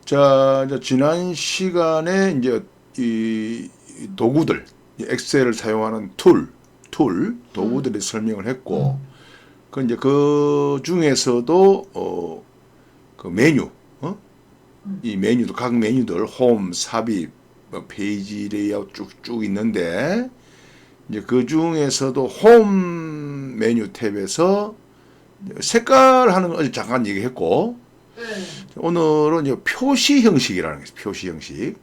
자, 이제 지난 시간에 이제 이 도구들, 엑셀을 사용하는 도구들에 설명을 했고, 그 이제 그 중에서도 그 메뉴, 이 메뉴도 각 메뉴들 홈, 삽입, 뭐 페이지 레이아웃 쭉쭉 있는데 이제 그 중에서도 홈 메뉴 탭에서 색깔 하는 거 어제 잠깐 얘기했고, 오늘은 이제 표시 형식이라는 게 있어요. 표시 형식.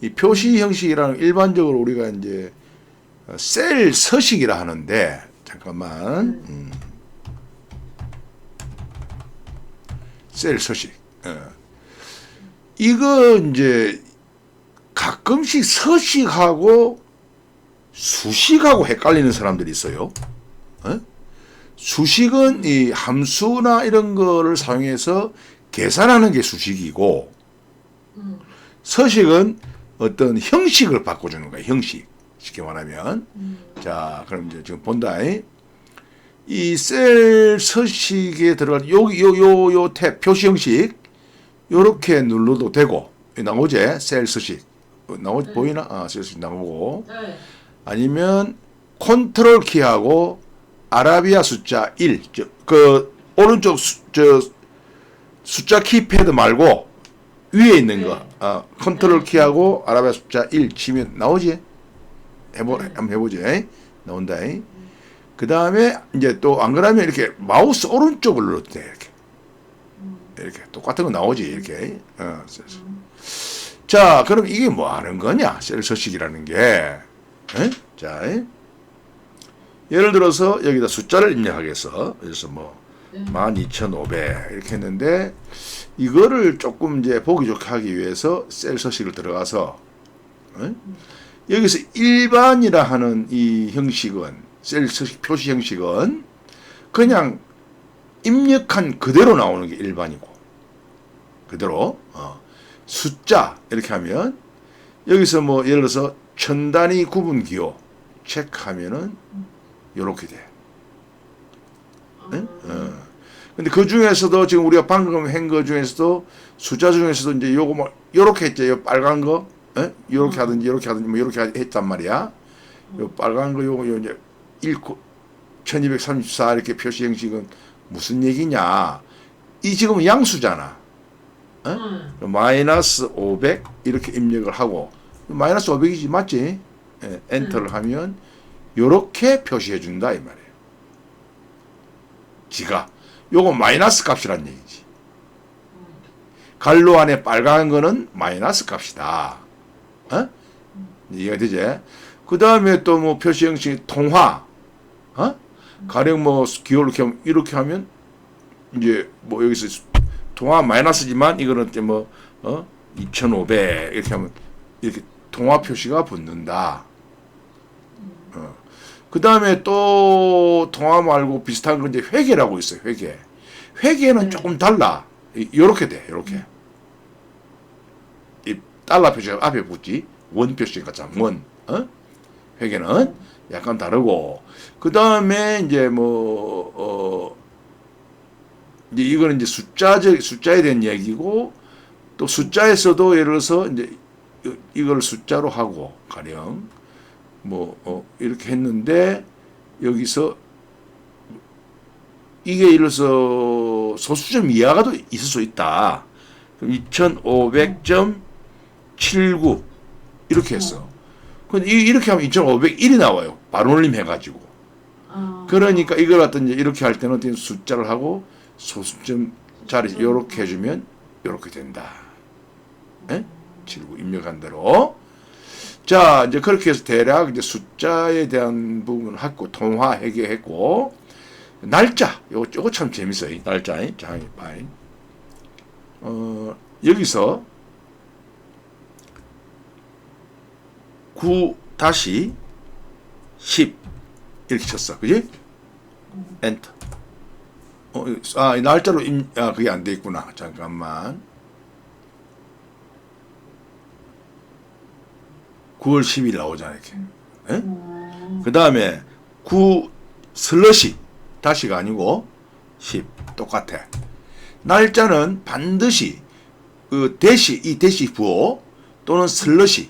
이 표시 형식이라는 일반적으로 우리가 이제 셀 서식이라 하는데, 잠깐만. 셀 서식. 이거 이제 가끔씩 서식하고 수식하고 헷갈리는 사람들이 있어요. 수식은 이 함수나 이런 거를 사용해서 계산하는 게 수식이고, 서식은 어떤 형식을 바꿔주는 거예요. 형식. 쉽게 말하면. 자, 그럼 이제 지금 본다. 이 셀 서식에 들어갈 요 탭 표시 형식 요렇게 눌러도 되고, 나오지? 셀 서식. 보이나? 셀 서식 나오고. 아니면 컨트롤 키하고 아라비아 숫자 1. 그 오른쪽 숫자 키패드 말고 위에 있는 거. 컨트롤 키하고 아라비아 숫자 1 치면 나오지? 한번 해보지. 나온다. 그 다음에 이제 또 안 그러면 이렇게 마우스 오른쪽을 눌러도 돼. 이렇게 똑같은 거 나오지. 이렇게. 자, 그럼 이게 뭐 하는 거냐? 셀 서식이라는 게. 자, 예를 들어서 여기다 숫자를 입력하겠어. 그래서 뭐 12,500 이렇게 했는데, 이거를 조금 이제 보기 좋게 하기 위해서 셀 서식을 들어가서 여기서 일반이라 하는 이 형식은, 셀 서식 표시 형식은 그냥 입력한 그대로 나오는 게 일반이고, 그대로 숫자 이렇게 하면 여기서 뭐 예를 들어서 천 단위 구분 기호 체크하면은 요렇게 돼. 근데 그 중에서도 지금 우리가 방금 한 거 중에서도 숫자 중에서도 이제 요거 뭐 요렇게 했죠. 요 빨간 거, 요렇게 하든지 요렇게 하든지 뭐 요렇게 했단 말이야. 요 빨간 거 요거 이제 1234 이렇게 표시 형식은 무슨 얘기냐? 이 지금은 양수잖아. 마이너스 500 이렇게 입력을 하고, 마이너스 500이지 맞지? 엔터를 하면 요렇게 표시해 준다 이 말이에요. 지가 요거 마이너스 값이란 얘기지. 갈로 안에 빨간 거는 마이너스 값이다. 이해가 되지? 그 다음에 또 뭐 표시 형식 통화, 가령 뭐 기호를 이렇게 하면 이제 뭐 여기서 통화 마이너스지만 이거는 뭐 2,500 이렇게 하면 이렇게 통화 표시가 붙는다. 그 다음에 또 통화 말고 비슷한 건 이제 회계라고 있어요. 회계는 조금 달라. 요렇게 돼. 요렇게. 이 달러 표시가 앞에 붙지. 원 표시가 참 원. 회계는 약간 다르고. 그 다음에 이제 이제 이거는 이제 숫자에 대한 얘기고, 또 숫자에서도 예를 들어서 이제 이걸 숫자로 하고 가령 이렇게 했는데, 여기서 이게 예를 들어서 소수점 이하가 도 있을 수 있다. 2,500.79 이렇게 했어. 근데 이렇게 하면 2,501이 나와요. 반올림 해가지고. 그러니까 이걸 갖다 이제 이렇게 할 때는 어떤 숫자를 하고 소수점 자리 이렇게 해주면 이렇게 된다. 79 입력한 대로. 자, 이제 그렇게 해서 대략 이제 숫자에 대한 부분을 했고, 통화 해결했고, 날짜, 요거 참 재밌어요. 날짜, 자, 여기서 9-10 이렇게 쳤어. 그지? 엔터. 날짜로 그게 안 돼 있구나. 잠깐만. 9월 10일 나오잖아, 이렇게. 그 다음에 9 슬러시 다시가 아니고 10 똑같아. 날짜는 반드시 그 대시 이 대시 부호 또는 슬러시.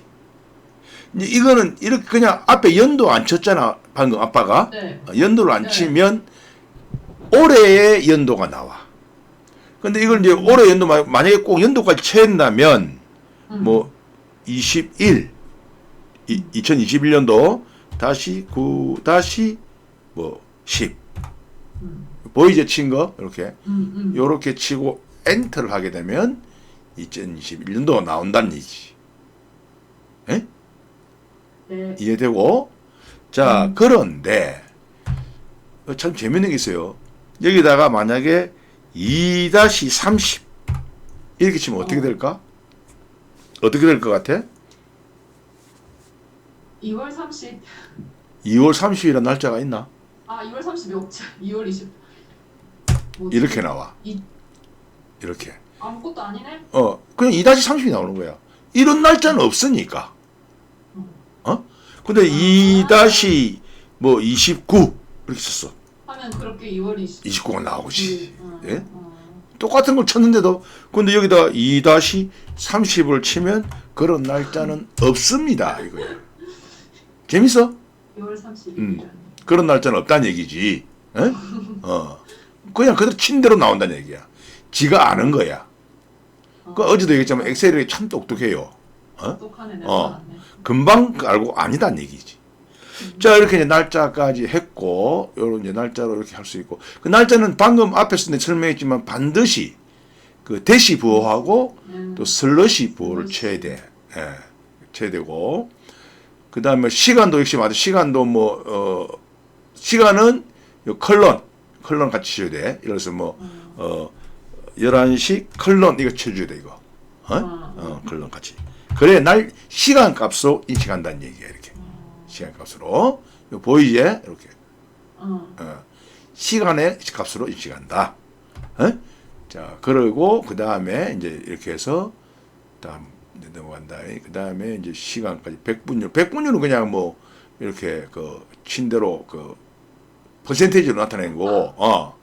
이제 이거는 이렇게 그냥 앞에 연도 안 쳤잖아. 방금 아빠가 네. 연도를 안 네. 치면 올해의 연도가 나와. 근데 이걸 이제 올해 연도 만약에 꼭 연도까지 쳐야 된다면 뭐 21, 2021년도 다시 9 다시 뭐 10 보이죠? 친 거 이렇게 요렇게 치고 엔터를 하게 되면 2021년도가 나온다는 얘기지. 에? 네. 이해되고? 자, 그런데 참 재밌는 게 있어요. 여기다가 만약에 2-30 이렇게 치면 어떻게 될까? 어떻게 될 것 같아? 2월 30. 2월 30일이라는 날짜가 있나? 아, 2월 30이 없지. 2월 20. 뭐지? 이렇게 나와. 이, 이렇게. 아무것도 아니네? 그냥 2-30이 나오는 거야. 이런 날짜는 없으니까. 근데 2-29 이렇게 썼어. 하면 그렇게 2월 20. 29가 나오지. 예? 똑같은 걸 쳤는데도 근데 여기다 2-30을 치면 그런 날짜는 없습니다. 이거예요. 재밌어? 2월 30일. 그런 날짜는 없다는 얘기지. 에? 그냥 그대로 친 대로 나온다는 얘기야. 지가 아는 거야. 어제도 얘기했지만 엑셀이 참 똑똑해요. 똑똑하네. 내가 알았네. 금방 알고 아니다는 얘기지. 자, 이렇게 이제 날짜까지 했고, 요런 이제 날짜로 이렇게 할 수 있고, 그 날짜는 방금 앞에서 설명했지만 반드시 그 대시 부호하고 또 슬러시 부호를 쳐야 돼. 예, 쳐야 되고, 그 다음에 시간도 역시 맞아. 시간도 시간은 요 컬런 같이 쳐야 돼. 예를 들어서 11시 컬런 이거 쳐줘야 돼, 이거. 컬런 같이. 그래, 시간 값으로 인식한다는 얘기야, 이렇게. 시간 값으로. 이거 보이지? 이렇게. 시간의 값으로 인식한다. 자, 그리고, 그 다음에, 이제, 이렇게 해서, 다음, 이제 넘어간다. 그 다음에, 이제, 시간까지. 백분율. 백분율은 그냥 이렇게, 친대로, 퍼센테이지로 나타낸 거고,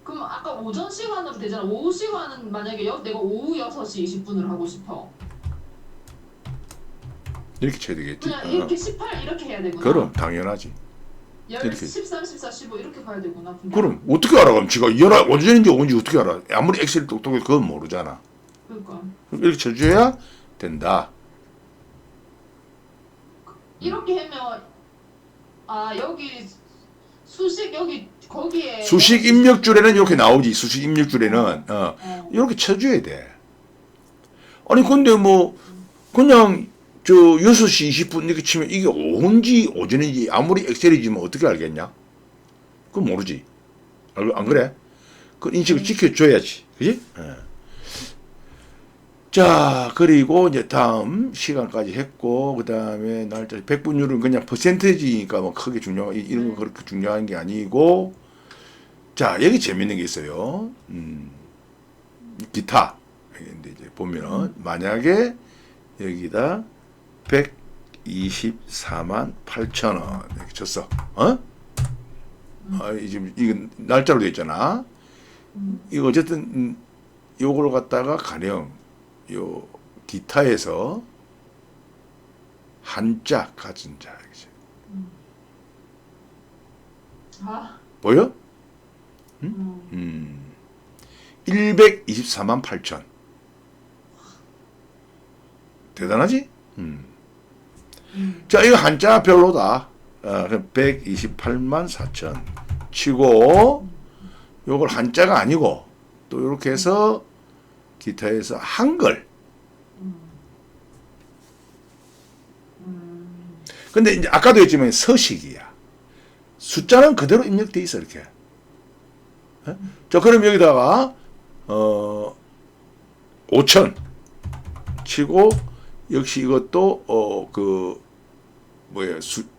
그럼 아까 오전 시간으로 되잖아. 오후 시간은 만약에 내가 오후 6시 20분을 하고 싶어. 이렇게 쳐야 되겠지. 그냥 이렇게 18 이렇게 해야 되구나. 그럼, 당연하지. 10, 이렇게. 13, 14, 15 이렇게 가야 되구나. 그럼, 어떻게 알아? 그럼 지가 오전인지 오후인지 어떻게 알아? 아무리 엑셀이 똑똑해도 그건 모르잖아. 그러니까. 이렇게 쳐줘야 된다. 이렇게 하면 여기 수식 여기 거기에 수식 입력줄에는 이렇게 나오지. 수식 입력줄에는 이렇게 쳐줘야 돼. 아니 근데 그냥 6시 20분 이렇게 치면 이게 오후인지 오전인지 아무리 엑셀이지만 어떻게 알겠냐? 그건 모르지. 안 그래? 그 인식을 지켜줘야지. 그지? 자, 그리고 이제 다음 시간까지 했고, 그 다음에 날짜, 백분율은 그냥 퍼센테이지니까 크게 이런 거 그렇게 중요한 게 아니고, 자, 여기 재밌는 게 있어요. 기타. 근데 이제 보면은, 만약에 여기다 124만 8천 원 이렇게 쳤어. 지금 이건 날짜로 되어 있잖아. 이거 어쨌든, 요걸 갖다가 가령, 요 기타에서 한자 가진 자 보여? 124만 8천 대단하지? 자, 이거 한자 별로다. 128만 4천 치고 요걸 한자가 아니고 또 이렇게 해서 기타에서 한글. 근데 이제 아까도 했지만 서식이야. 숫자는 그대로 입력돼 있어 이렇게. 자, 그럼 여기다가 5천 치고 역시 이것도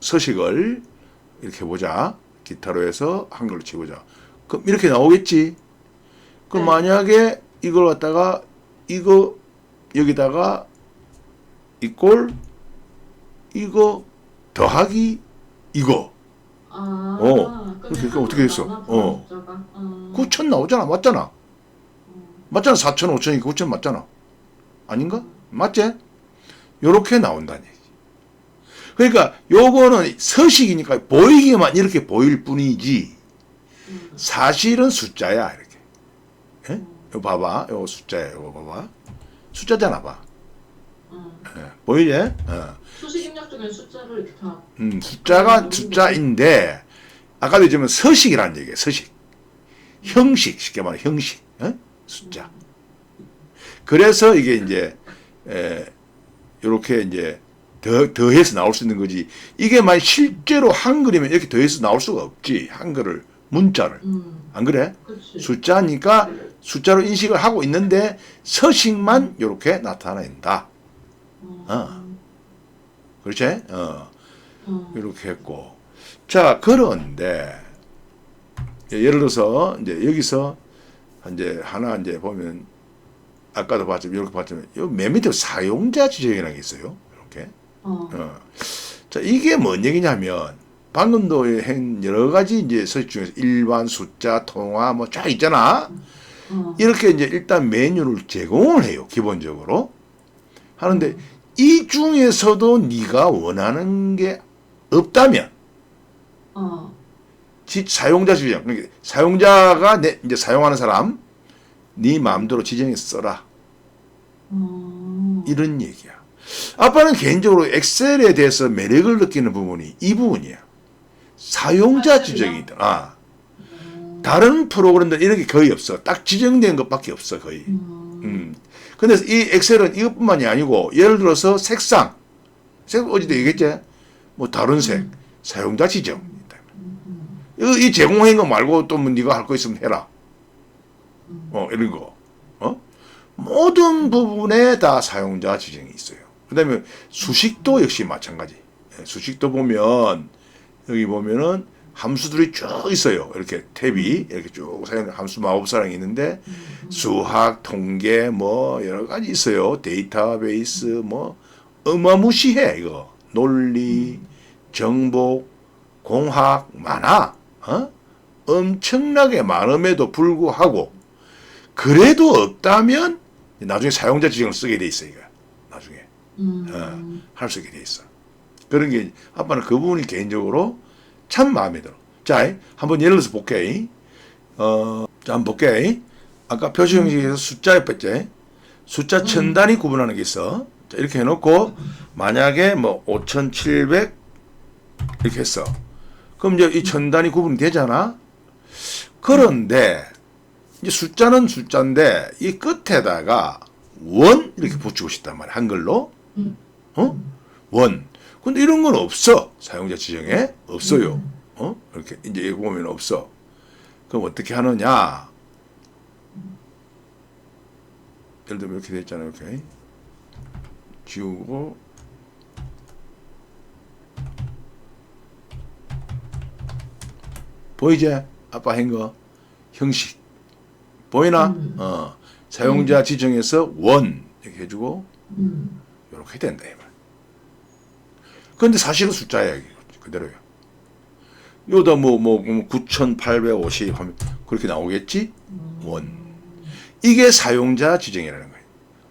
서식을 이렇게 보자. 기타로 해서 한글로 치보자. 그럼 이렇게 나오겠지. 그럼 만약에 이걸 갖다가 이거 여기다가 이꼴 이거 더하기 이거 그러니까 어떻게 됐어? 9천 나오잖아. 맞잖아. 맞잖아. 4천, 5천이 9천 맞잖아. 아닌가? 맞지? 요렇게 나온다는 얘기. 그러니까 요거는 서식이니까 보이기만 이렇게 보일 뿐이지 사실은 숫자야 이렇게. 예? 요 봐봐. 요 숫자야. 요거 봐봐. 숫자잖아 봐. 예. 보이지? 수식 입력 중에 숫자를 이렇게 다. 숫자가 숫자인데 아까도 얘기했지만 서식이라는 얘기예요. 서식. 형식. 쉽게 말해 형식. 숫자. 그래서 이게 이제 요렇게 이제 더해서 나올 수 있는 거지. 이게 만약 실제로 한글이면 이렇게 더해서 나올 수가 없지. 한글을 문자를. 안 그래? 그치. 숫자니까 숫자로 인식을 하고 있는데 서식만 이렇게 나타낸다. 그렇지? 이렇게 했고. 자, 그런데 예를 들어서 이제 여기서 이제 하나 이제 보면 아까도 봤지만 이렇게 봤지만 맨 밑에 사용자 지정이라는 게 있어요. 이렇게. 자, 이게 뭔 얘기냐면 방금도 한 여러 가지 이제 서식 중에서 일반 숫자, 통화 뭐 쫙 있잖아. 이렇게 이제 일단 메뉴를 제공을 해요. 기본적으로. 하는데 이 중에서도 네가 원하는 게 없다면 사용자 지정. 그러니까 사용자가 이제 사용하는 사람 네 마음대로 지정해서 써라. 이런 얘기야. 아빠는 개인적으로 엑셀에 대해서 매력을 느끼는 부분이 이 부분이야. 사용자 지정이다. 다른 프로그램들 이런 게 거의 없어. 딱 지정된 것밖에 없어 거의. 근데 이 엑셀은 이것뿐만이 아니고 예를 들어서 색상 어제도 얘기했지. 뭐 다른 색 사용자 지정. 이 제공한 거 말고 또 뭐 네가 할 거 있으면 해라. 이런 거. 모든 부분에 다 사용자 지정이 있어요. 그 다음에 수식도 역시 마찬가지. 수식도 보면 여기 보면은 함수들이 쭉 있어요. 이렇게 탭이 이렇게 쭉 사용 함수 마법사랑이 있는데 수학, 통계 뭐 여러 가지 있어요. 데이터베이스 뭐 어마무시해 이거. 논리, 정복, 공학 많아. 엄청나게 많음에도 불구하고 그래도 없다면 나중에 사용자 지정을 쓰게 돼 있어 이거. 나중에 할 수 있게 돼 있어. 그런 게 아빠는 그 부분이 개인적으로 참 마음에 들어. 자, 한번 예를 들어서 볼게. 자, 한번 볼게. 아까 표시 형식에서 숫자에 뺐지. 숫자 천 단위 구분하는 게 있어. 자, 이렇게 해놓고 만약에 뭐 5,700 이렇게 했어. 그럼 이제 이 천 단위 구분이 되잖아. 그런데 이제 숫자는 숫자인데 이 끝에다가 원 이렇게 붙이고 싶단 말이야. 한글로. 원. 근데 이런 건 없어. 사용자 지정에 없어요. 이렇게 이제 이거 보면 없어. 그럼 어떻게 하느냐? 예를 들면 이렇게 돼 있잖아요. 이렇게 지우고 보이지? 아빠 한 거 형식 보이나? 사용자 지정에서 원 이렇게 해주고 이렇게 된다 이 말. 그런데 사실은 숫자야 이게 그대로야. 여기다 뭐 9,850 하면 그렇게 나오겠지? 원. 이게 사용자 지정이라는 거예요.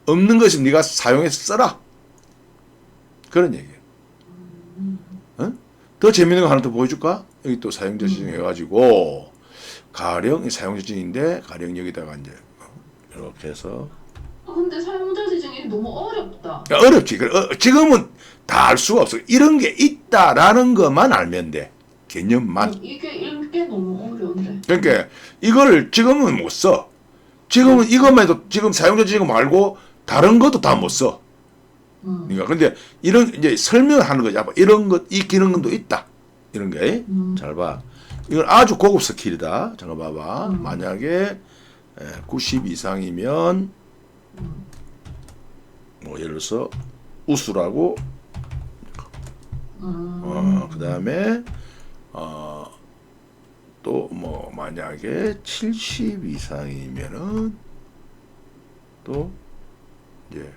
없는 것은 네가 사용해서 써라. 그런 얘기예요. 더 재밌는 거 하나 더 보여줄까? 여기 또 사용자 지정 해가지고 가령 사용자 지정인데 가령 여기다가 이제 이렇게 해서 근데 사용자 지정이 너무 어렵다. 어렵지. 지금은 다 알 수가 없어. 이런 게 있다라는 것만 알면 돼. 개념만. 이게 읽기 너무 어려운데. 그러니까 이걸 지금은 못 써. 지금은 이것만 해도 지금 사용자 지정 말고 다른 것도 다 못 써. 그러니까 근데 이런 이제 설명하는 거지. 이런 것, 이 기능도 있다. 이런 게. 잘 봐. 이건 아주 고급 스킬이다. 잠깐 봐봐. 만약에 90 이상이면 뭐 예를 들어서 우수라고 그 다음에 또 뭐 만약에 70 이상이면은 또 이제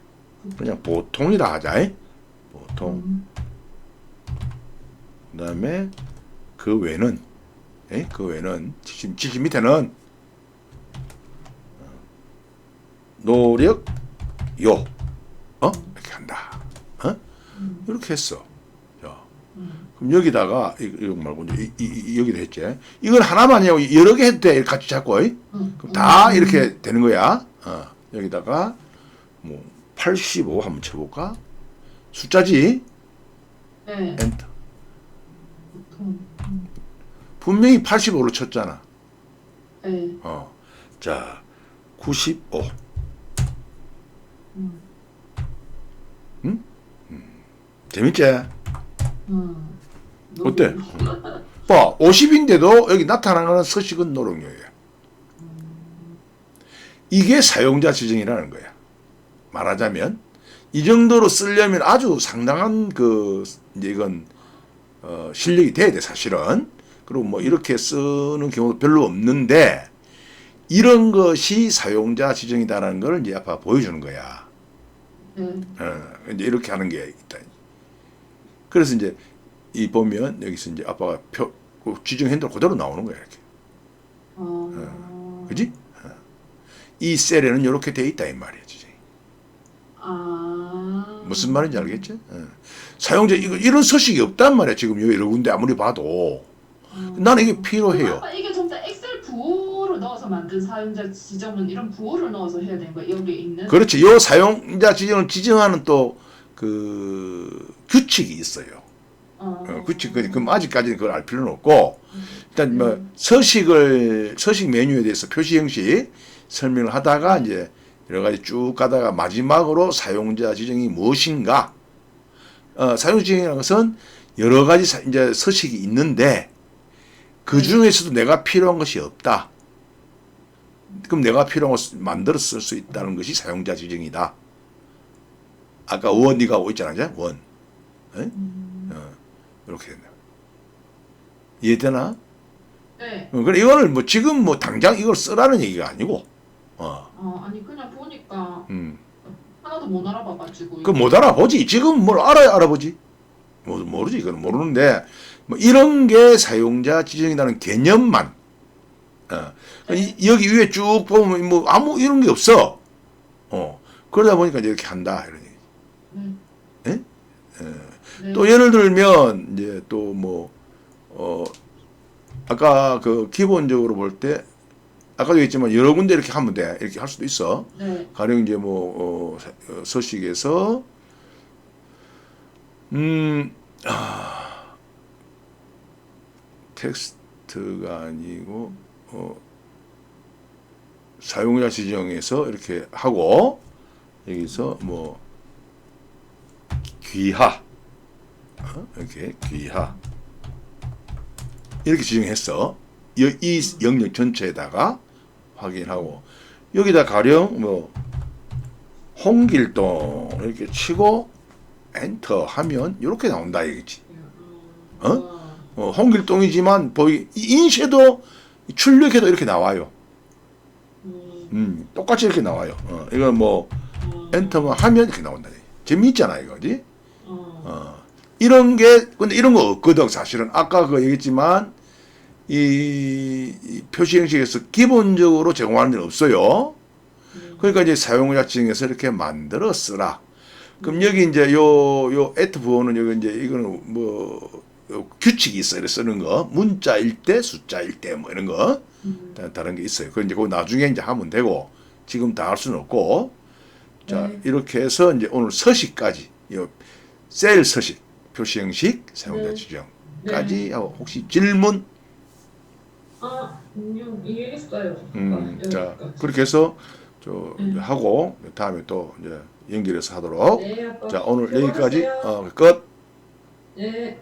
그냥 보통이라 하자. 보통. 그 다음에 그 외는 그 외는 70 밑에는 노력 요 이렇게 한다. 이렇게 했어. 자, 그럼 여기다가 이거 말고 이제 여기다 했지. 이건 하나만 아니고 여러 개 해도 돼. 같이 잡고. 그럼 다 이렇게 되는 거야. 여기다가 뭐 85 한번 쳐볼까? 숫자지. 네. 엔터. 분명히 85로 쳤잖아. 네. 자, 95. 재밌지? 어때? 봐, 50인데도 여기 나타나는 서식은 노력요야. 이게 사용자 지정이라는 거야. 말하자면 이 정도로 쓰려면 아주 상당한 이제 이건 실력이 돼야 돼 사실은. 그리고 뭐 이렇게 쓰는 경우도 별로 없는데 이런 것이 사용자 지정이다라는 걸 이제 아빠가 보여주는 거야. 이제 이렇게 하는 게 있다. 그래서 이제 이 보면 여기서 이제 아빠가 지정 핸들 그대로 나오는 거야 이렇게. 그지? 이 셀에는 이렇게 돼 있다 이 말이야 지정이. 무슨 말인지 알겠지? 사용자 이런 서식이 없단 말이야 지금 여러 군데 아무리 봐도. 나는 이게 필요해요. 아빠 이게 전부 다 엑셀 부호를 넣어서 만든 사용자 지정은 이런 부호를 넣어서 해야 되는 거야 여기에 있는. 그렇지. 요 사용자 지정을 지정하는 또 규칙이 있어요. 규칙 그럼 아직까지는 그걸 알 필요는 없고 일단 뭐 서식 메뉴에 대해서 표시 형식 설명을 하다가 이제 여러 가지 쭉 가다가 마지막으로 사용자 지정이 무엇인가. 사용자 지정이라는 것은 여러 가지 이제 서식이 있는데 그 중에서도 내가 필요한 것이 없다. 그럼 내가 필요한 것을 만들어 쓸 수 있다는 것이 사용자 지정이다. 아까 원이가 오고 있잖아, 이제 원. 이렇게 된다. 이해되나? 네. 그래 이거를 뭐 지금 뭐 당장 이걸 쓰라는 얘기가 아니고. 아니 그냥 보니까 하나도 못 알아봐가지고. 그 못 알아보지. 지금 뭘 알아야 알아보지. 모르지. 이건 모르는데 뭐 이런 게 사용자 지정이라는 개념만. 여기 위에 쭉 보면 뭐 아무 이런 게 없어. 그러다 보니까 이렇게 한다 이런 얘기. 네? 또 예를 들면 이제 또 뭐 아까 기본적으로 볼 때 아까도 얘기했지만 여러 군데 이렇게 하면 돼. 이렇게 할 수도 있어. 네. 가령 이제 뭐 서식에서 텍스트가 아니고 사용자 지정에서 이렇게 하고 여기서 뭐 귀하 이렇게 귀하 이렇게 지정했어. 이 영역 전체에다가 확인하고 여기다 가령 뭐 홍길동 이렇게 치고 엔터 하면 이렇게 나온다 이거지. 홍길동이지만 인쇄도 출력해도 이렇게 나와요. 똑같이 이렇게 나와요. 이건 뭐 엔터만 하면 이렇게 나온다. 재미있잖아 이거지. 이런 게 근데 이런 거 없거든 사실은. 아까 얘기했지만 이 표시 형식에서 기본적으로 제공하는 데는 없어요. 그러니까 이제 사용자 지정에서 이렇게 만들어 쓰라. 그럼 여기 이제 요 at 부호는 여기 이제 이거는 뭐 규칙이 있어요. 이렇게 쓰는 거. 문자일 때, 숫자일 때 뭐 이런 거. 다른 게 있어요. 그 이제 그거 나중에 이제 하면 되고 지금 다 할 수는 없고. 자, 이렇게 해서 이제 오늘 서식까지 셀 서식, 표시 형식, 사용자 지정까지 하고 혹시 질문? 이해했어요. 자, 그렇게 해서 하고 다음에 또 이제 연결해서 하도록. 네, 아빠. 자, 오늘 여기까지 수고하세요. 끝. 네.